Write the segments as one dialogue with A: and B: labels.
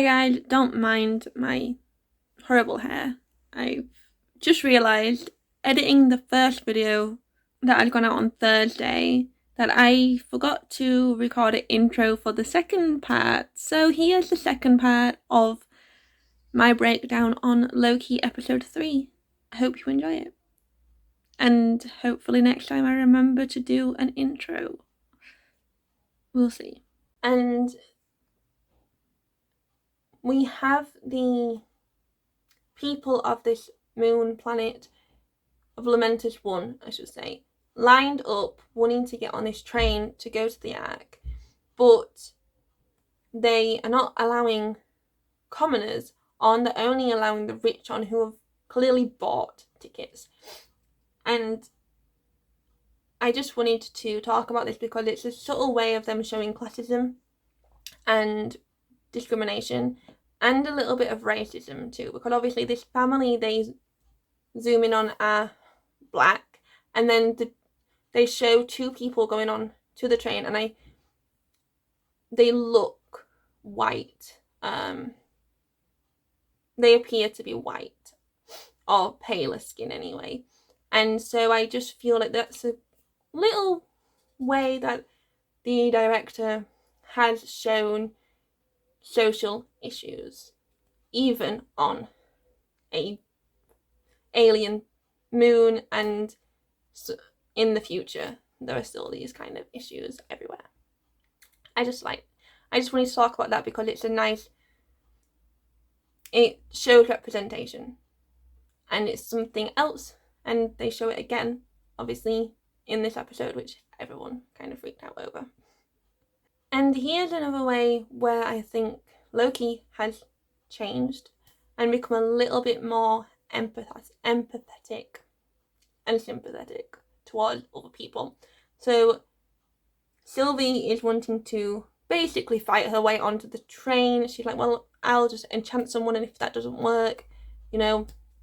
A: Hi guys, don't mind my horrible hair. I've just realised editing the first video that had gone out on Thursday that I forgot to record an intro for the second part. So here's the second part of my breakdown on Loki episode 3. I hope you enjoy it. And hopefully next time I remember to do an intro. We'll see. And we have the people of this moon planet of Lamentus 1, I should say, lined up wanting to get on this train to go to the Ark, but they are not allowing commoners on, they're only allowing the rich on who have clearly bought tickets. And I just wanted to talk about this because it's a subtle way of them showing classism and discrimination and a little bit of racism too, because obviously this family they zoom in on are black, and then they show two people going on to the train and they look white. They appear to be white or paler skin anyway, and so I just feel like that's a little way that the director has shown social issues, even on a alien moon, and so in the future there are still these kind of issues everywhere. I just wanted to talk about that because it shows representation, and it's something else, and they show it again obviously in this episode, which everyone kind of freaked out over. And here's another way where I think Loki has changed and become a little bit more empathetic and sympathetic towards other people. So Sylvie is wanting to basically fight her way onto the train. She's like, well, I'll just enchant someone, and if that doesn't work,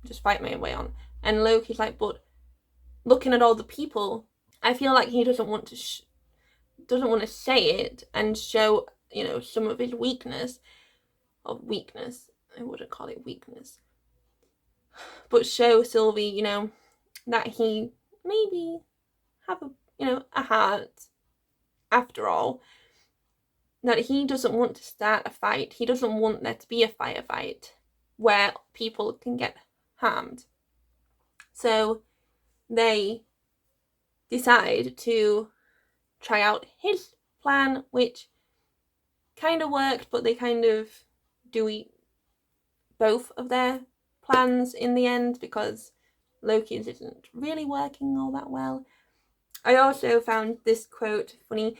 A: just fight my way on. And Loki's like, but looking at all the people, I feel like he doesn't want to say it and show, some of his weakness. I wouldn't call it weakness, but show Sylvie, that he maybe have a heart after all, that he doesn't want to start a fight. He doesn't want there to be a firefight where people can get harmed. So they decide to try out his plan, which kind of worked, but they kind of do both of their plans in the end because Loki's isn't really working all that well. I also found this quote funny.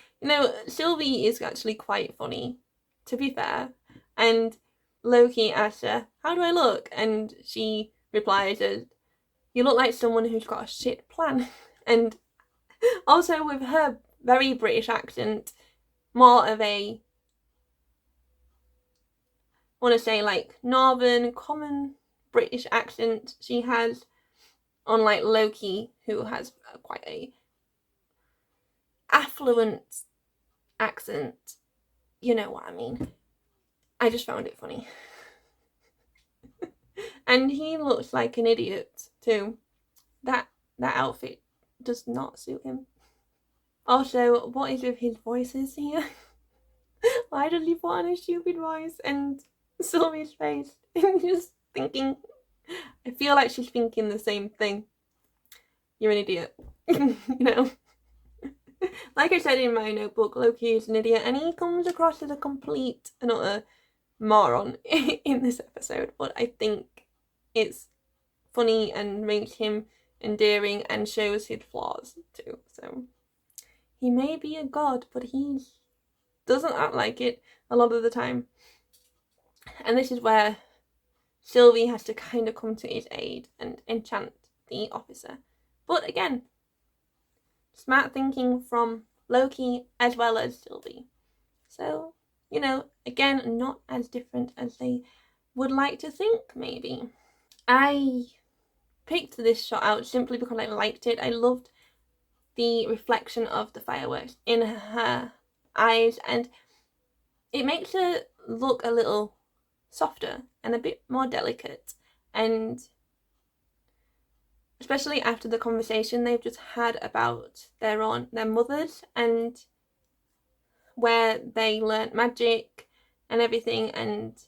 A: Sylvie is actually quite funny, to be fair. And Loki asks her, how do I look? And she replies, you look like someone who's got a shit plan. And also with her very British accent, more of a, I want to say like northern, common British accent she has, unlike Loki, who has quite a affluent accent. You know what I mean. I just found it funny. And he looks like an idiot too. That outfit does not suit him. Also, what is with his voices here? Why does he put on a stupid voice? And Sylvie's face, I'm just thinking, I feel like she's thinking the same thing. You're an idiot. Like I said in my notebook, Loki is an idiot, and he comes across as a complete and utter moron in this episode, but I think it's funny and makes him endearing and shows his flaws too. So he may be a god, but he doesn't act like it a lot of the time. And this is where Sylvie has to kind of come to his aid and enchant the officer. But again, smart thinking from Loki as well as Sylvie. So, again, not as different as they would like to think, maybe. I picked this shot out simply because I liked it. I loved the reflection of the fireworks in her eyes, and it makes her look a little softer and a bit more delicate. And especially after the conversation they've just had about their mothers and where they learnt magic and everything. And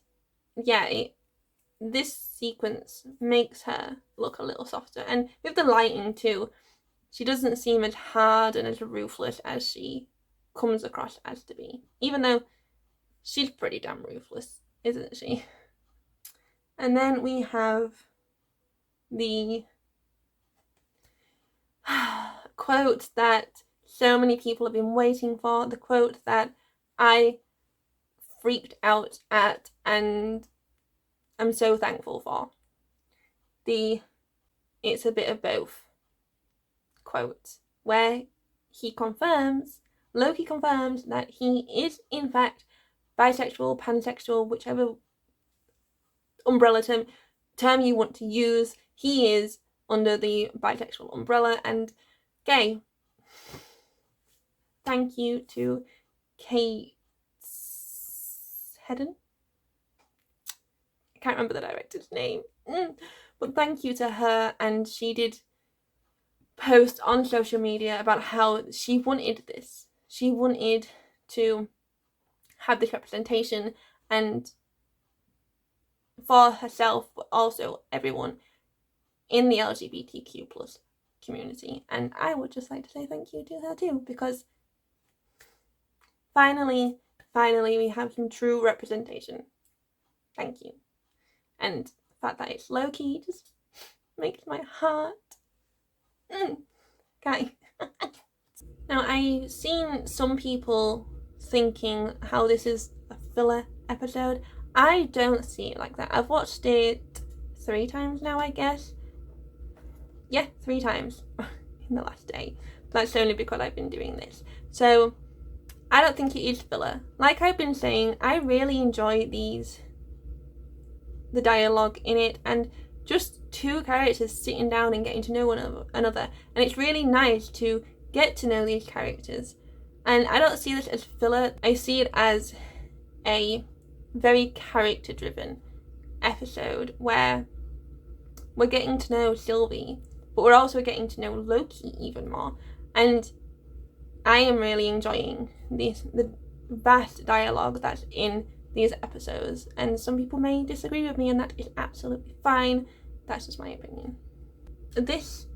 A: yeah, this sequence makes her look a little softer. And with the lighting too, she doesn't seem as hard and as ruthless as she comes across as to be, even though she's pretty damn ruthless, isn't she? And then we have the quote that so many people have been waiting for, the quote that I freaked out at and I'm so thankful for. The "it's a bit of both" quote, where Loki confirms that he is in fact bisexual, pansexual, whichever umbrella term you want to use. He is under the bisexual umbrella and gay. Thank you to Kate Hedden. I can't remember the director's name, but thank you to her. And she did post on social media about how she wanted this. She wanted to have this representation, and for herself, but also everyone in the LGBTQ plus community. And I would just like to say thank you to her too, because finally we have some true representation. Thank you. And the fact that it's Loki just makes my heart okay. Now, I've seen some people thinking how this is a filler episode. I don't see it like that. I've watched it 3 times now, I guess. Yeah, 3 times in the last day. That's only because I've been doing this. So I don't think it is filler. Like I've been saying, I really enjoy the dialogue in it, and just 2 characters sitting down and getting to know one another. And it's really nice to get to know these characters. And I don't see this as filler. I see it as a very character-driven episode where we're getting to know Sylvie, but we're also getting to know Loki even more. And I am really enjoying the vast dialogue that's in these episodes. And some people may disagree with me, and that is absolutely fine. That's just my opinion. This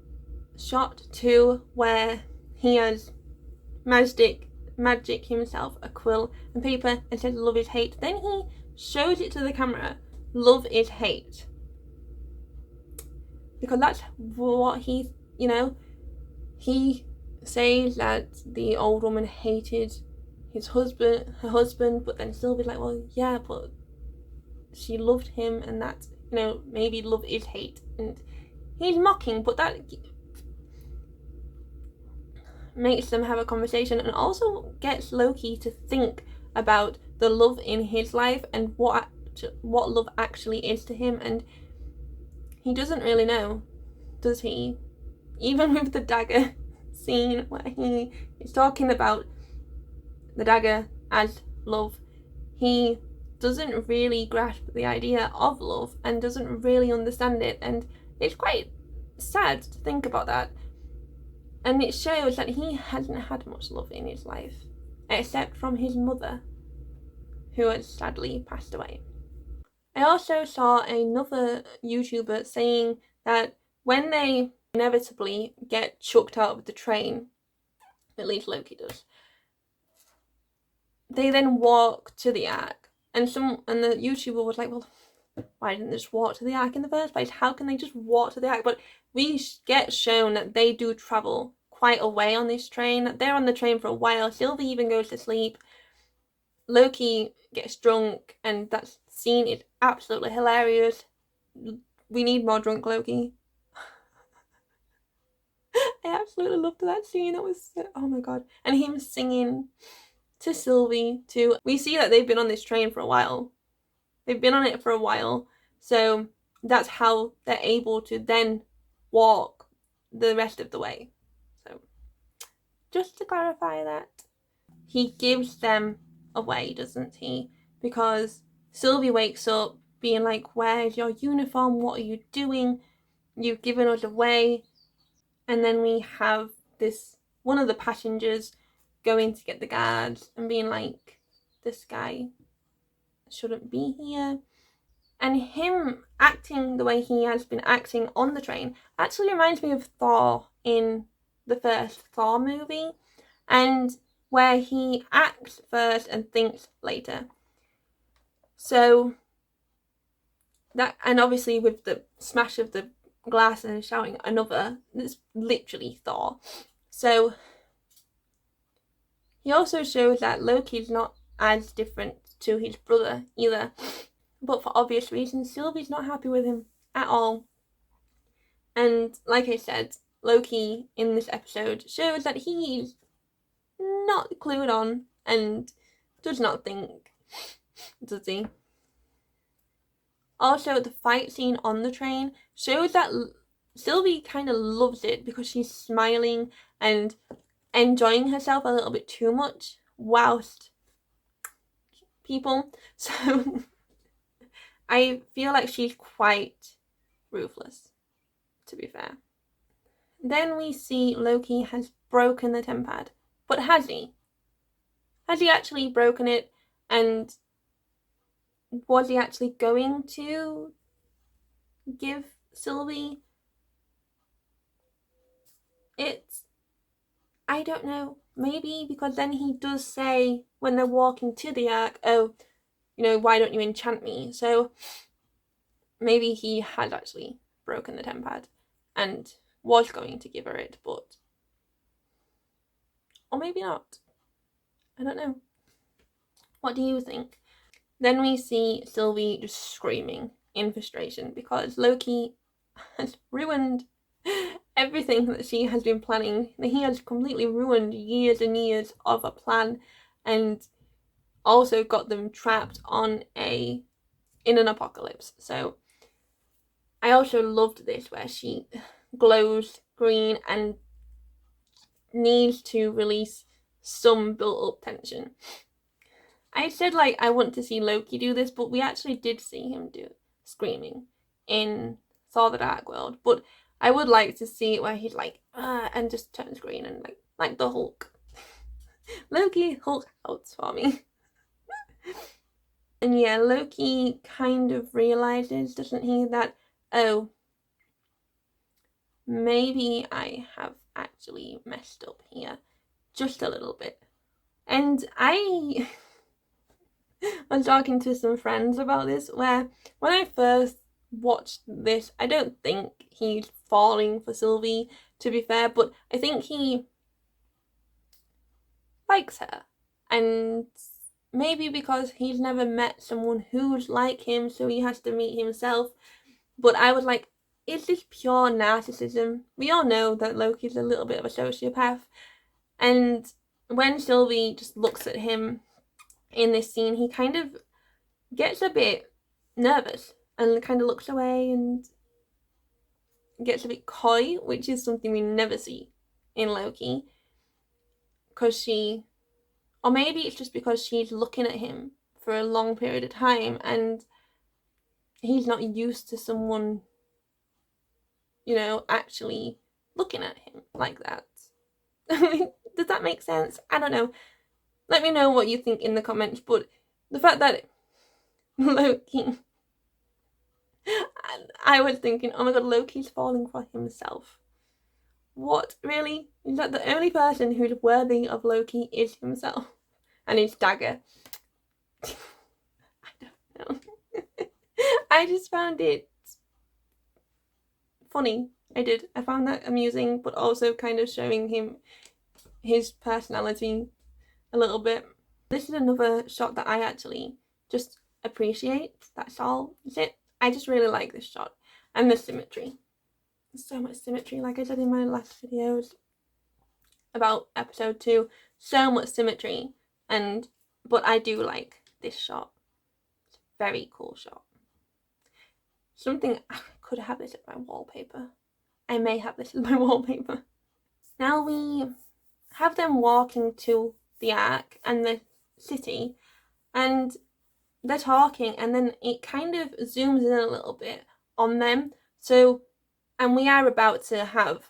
A: shot too, where he has magic himself a quill and paper and says love is hate, then he shows it to the camera, love is hate, because that's what he says that the old woman hated her husband, but then Sylvie's like, well, yeah, but she loved him, and that's, maybe love is hate. And he's mocking, but that makes them have a conversation, and also gets Loki to think about the love in his life and what love actually is to him. And he doesn't really know, does he? Even with the dagger scene where he is talking about the dagger as love, he doesn't really grasp the idea of love and doesn't really understand it. And it's quite sad to think about that. And it shows that he hasn't had much love in his life, except from his mother, who has sadly passed away. I also saw another YouTuber saying that when they inevitably get chucked out of the train, at least Loki does, they then walk to the Ark. And the YouTuber was like, well, why didn't they just walk to the Ark in the first place? How can they just walk to the Ark? But we get shown that they do travel quite a way on this train. They're on the train for a while. Sylvie even goes to sleep. Loki gets drunk, and that scene is absolutely hilarious. We need more drunk Loki. I absolutely loved that scene. That was, oh my god. And him singing to Sylvie too. We see that they've been on this train for a while. They've been on it for a while, so that's how they're able to then walk the rest of the way. So just to clarify that, he gives them away, doesn't he? Because Sylvie wakes up being like, where's your uniform? What are you doing? You've given us away. And then we have this one of the passengers going to get the guards and being like, this guy shouldn't be here. And him acting the way he has been acting on the train actually reminds me of Thor in the first Thor movie, and where he acts first and thinks later. So that, and obviously with the smash of the glass and shouting another, it's literally Thor. So he also shows that Loki's not as different to his brother either, but for obvious reasons, Sylvie's not happy with him at all. And like I said, Loki in this episode shows that he's not clued on and does not think, does he? Also, the fight scene on the train shows that Sylvie kind of loves it because she's smiling and enjoying herself a little bit too much whilst people. So I feel like she's quite ruthless, to be fair. Then we see Loki has broken the tempad. But has he? Has he actually broken it? And was he actually going to give Sylvie it? I don't know. Maybe because then he does say when they're walking to the Ark, oh, why don't you enchant me? So maybe he had actually broken the tempad and was going to give her it, but... or maybe not. I don't know. What do you think? Then we see Sylvie just screaming in frustration because Loki has ruined everything that she has been planning. He has completely ruined years and years of a plan and also got them trapped in an apocalypse. So I also loved this where she glows green and needs to release some built up tension. I said I want to see Loki do this, but we actually did see him do screaming in Thor: The Dark World. But I would like to see it where he's and just turns green and like the Hulk. Loki Hulk out for me. And yeah, Loki kind of realizes, doesn't he, that, oh, maybe I have actually messed up here just a little bit. And I was talking to some friends about this, where when I first watched this, I don't think he's falling for Sylvie, to be fair, but I think he likes her. And maybe because he's never met someone who's like him, so he has to meet himself. But I was like, is this pure narcissism? We all know that Loki's a little bit of a sociopath. And when Sylvie just looks at him in this scene, he kind of gets a bit nervous and kind of looks away and gets a bit coy, which is something we never see in Loki. Because or maybe it's just because she's looking at him for a long period of time and he's not used to someone, actually looking at him like that. Does that make sense? I don't know. Let me know what you think in the comments, but the fact that Loki... I was thinking, oh my god, Loki's falling for himself. What? Really? Is that the only person who's worthy of Loki is himself? And his dagger. I don't know. I just found it funny. I did. I found that amusing, but also kind of showing him his personality a little bit. This is another shot that I actually just appreciate. That's all. That's it. I just really like this shot. And the symmetry. There's so much symmetry, like I said in my last videos about episode 2. So much symmetry. But I do like this shot. It's a very cool shot. I could have this as my wallpaper. I may have this as my wallpaper. Now we have them walking to the Ark and the city, and they're talking, and then it kind of zooms in a little bit on them. So, and we are about to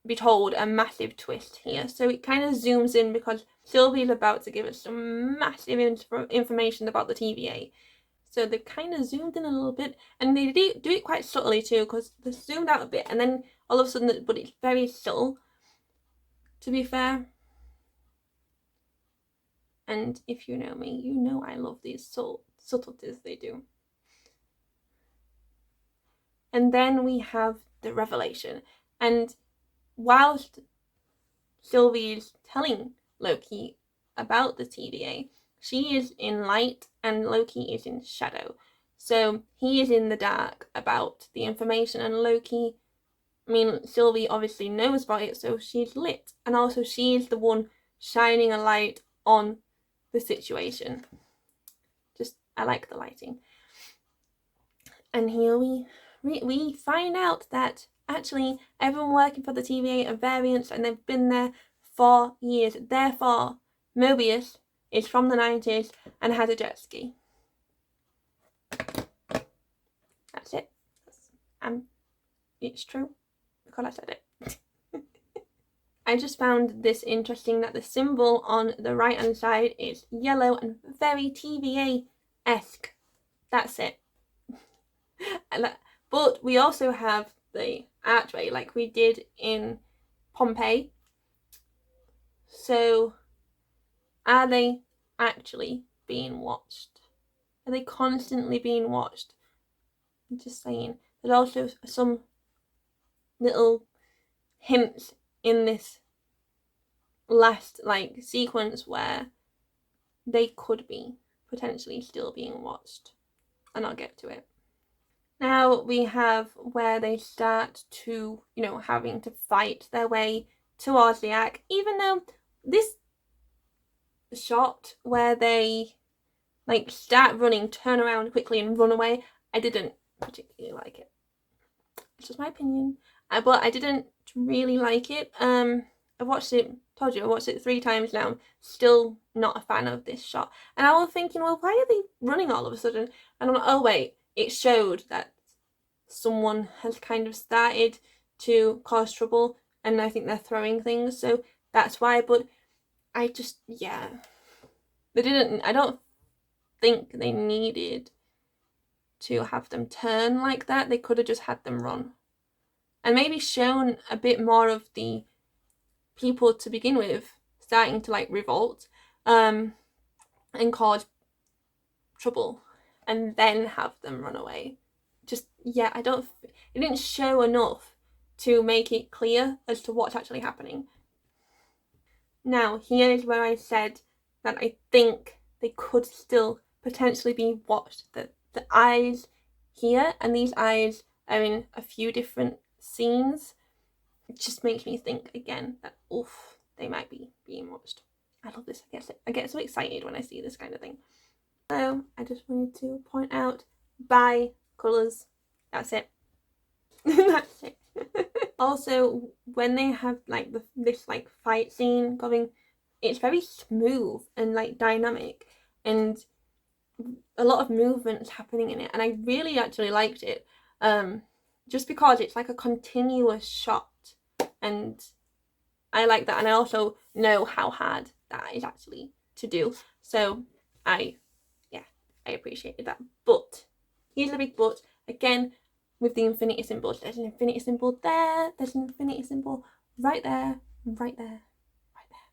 A: be told a massive twist here. So it kind of zooms in because Sylvie's about to give us some massive information about the TVA. So they've kind of zoomed in a little bit, and they do it quite subtly too, because they zoomed out a bit, and then all of a sudden, but it's very subtle, to be fair. And if you know me, you know I love these subtleties they do. And then we have the revelation. And whilst Sylvie is telling Loki about the TVA, she is in light and Loki is in shadow. So he is in the dark about the information, and Loki, Sylvie obviously knows about it, so she's lit. And also she is the one shining a light on the situation. I like the lighting. And here we find out that actually everyone working for the TVA are variants, and they've been there for years. Therefore, Mobius is from the 90s and has a jet ski. That's it. It's true because I said it. I just found this interesting that the symbol on the right hand side is yellow and very TVA-esque. That's it. But we also have the archway like we did in Pompeii. So are they actually being watched? Are they constantly being watched? I'm just saying. There's also some little hints in this last sequence where they could be potentially still being watched, and I'll get to it. Now we have where they start to, having to fight their way towards the ark, even though this shot where they start running, turn around quickly and run away, I didn't particularly like it. It's just my opinion, but I didn't really like it. I've watched it, told you I watched it 3 times now, still not a fan of this shot. And I was thinking, well, why are they running all of a sudden? And I'm like, oh wait, it showed that someone has kind of started to cause trouble, and I think they're throwing things, so that's why. But I just, they didn't, I don't think they needed to have them turn like that. They could have just had them run and maybe shown a bit more of the people to begin with starting to revolt and cause trouble, and then have them run away. Just, it didn't show enough to make it clear as to what's actually happening. Now, here is where I said that I think they could still potentially be watched. The eyes here, and these eyes are in a few different scenes. It just makes me think again that, they might be being watched. I love this. I get so excited when I see this kind of thing. So I just wanted to point out colours. That's it. That's it. Also, when they have this fight scene going, it's very smooth and dynamic, and a lot of movements happening in it, and I really actually liked it. Just because it's a continuous shot, and I like that, and I also know how hard that is actually to do. So I appreciated that. But here's a big but again with the infinity symbols. There's an infinity symbol there. There's an infinity symbol right there, right there, right there.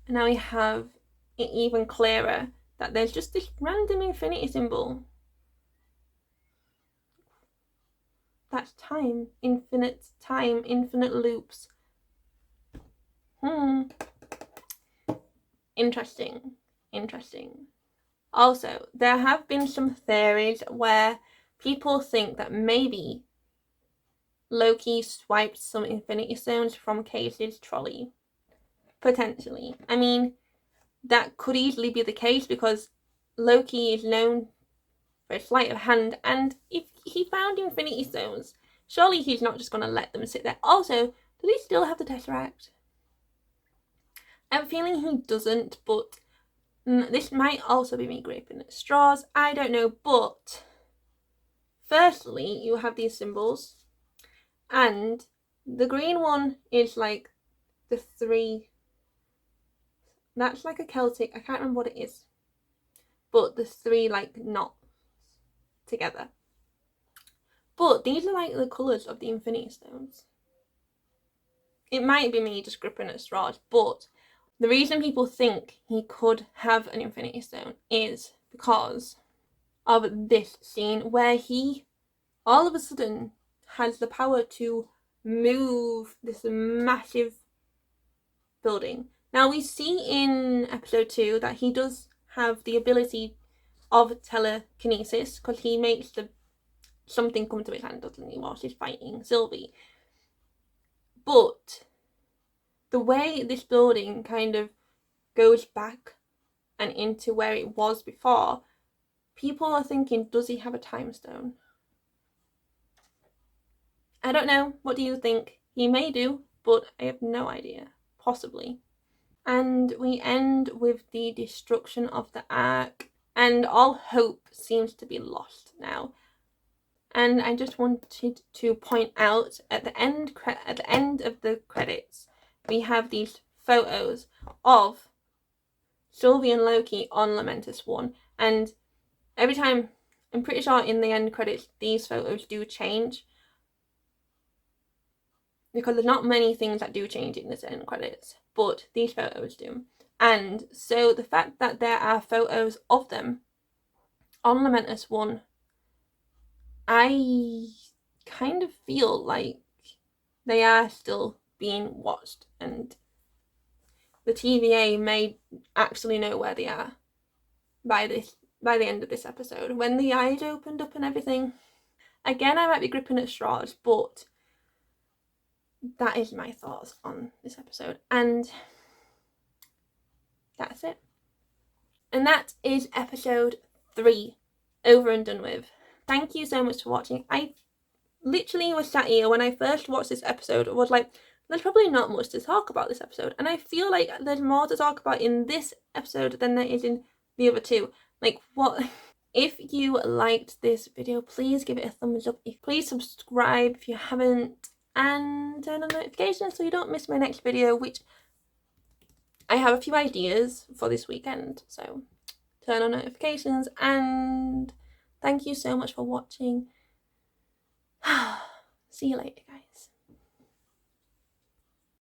A: And now we have it even clearer that there's just this random infinity symbol. That's time, infinite loops. Interesting. Also, there have been some theories where people think that maybe Loki swiped some Infinity Stones from Casey's trolley. Potentially. That could easily be the case because Loki is known for a sleight of hand, and if he found Infinity Stones, surely he's not just going to let them sit there. Also, does he still have the Tesseract? I'm feeling he doesn't, but This might also be me gripping at straws, I don't know, but firstly, you have these symbols, and the green one is like the 3. That's like a Celtic, I can't remember what it is, but the 3 like knots together. But these are like the colours of the Infinity Stones. It might be me just gripping at straws, but the reason people think he could have an Infinity Stone is because of this scene where he all of a sudden has the power to move this massive building. Now we see in episode 2 that he does have the ability of telekinesis because he makes something come to his hand, doesn't he, whilst he's fighting Sylvie. But the way this building kind of goes back and into where it was before, people are thinking, does he have a time stone? I don't know. What do you think? He may do, but I have no idea. Possibly. And we end with the destruction of the Ark, and all hope seems to be lost now. And I just wanted to point out at the end of the credits, we have these photos of Sylvie and Loki on Lamentus 1, and every time, I'm pretty sure in the end credits, these photos do change, because there's not many things that do change in this end credits, but these photos do. And so the fact that there are photos of them on Lamentus 1, I kind of feel like they are still being watched, and the TVA may actually know where they are by the end of this episode, when the eyes opened up and everything. Again, I might be gripping at straws, but that is my thoughts on this episode, and that's it. And that is episode 3, over and done with. Thank you so much for watching. I literally was sat here when I first watched this episode, was like, there's probably not much to talk about this episode, and I feel like there's more to talk about in this episode than there is in the other 2. Like, what? If you liked this video, please give it a thumbs up. Please subscribe if you haven't, and turn on notifications so you don't miss my next video, which I have a few ideas for this weekend, so turn on notifications, and thank you so much for watching. See you later, guys.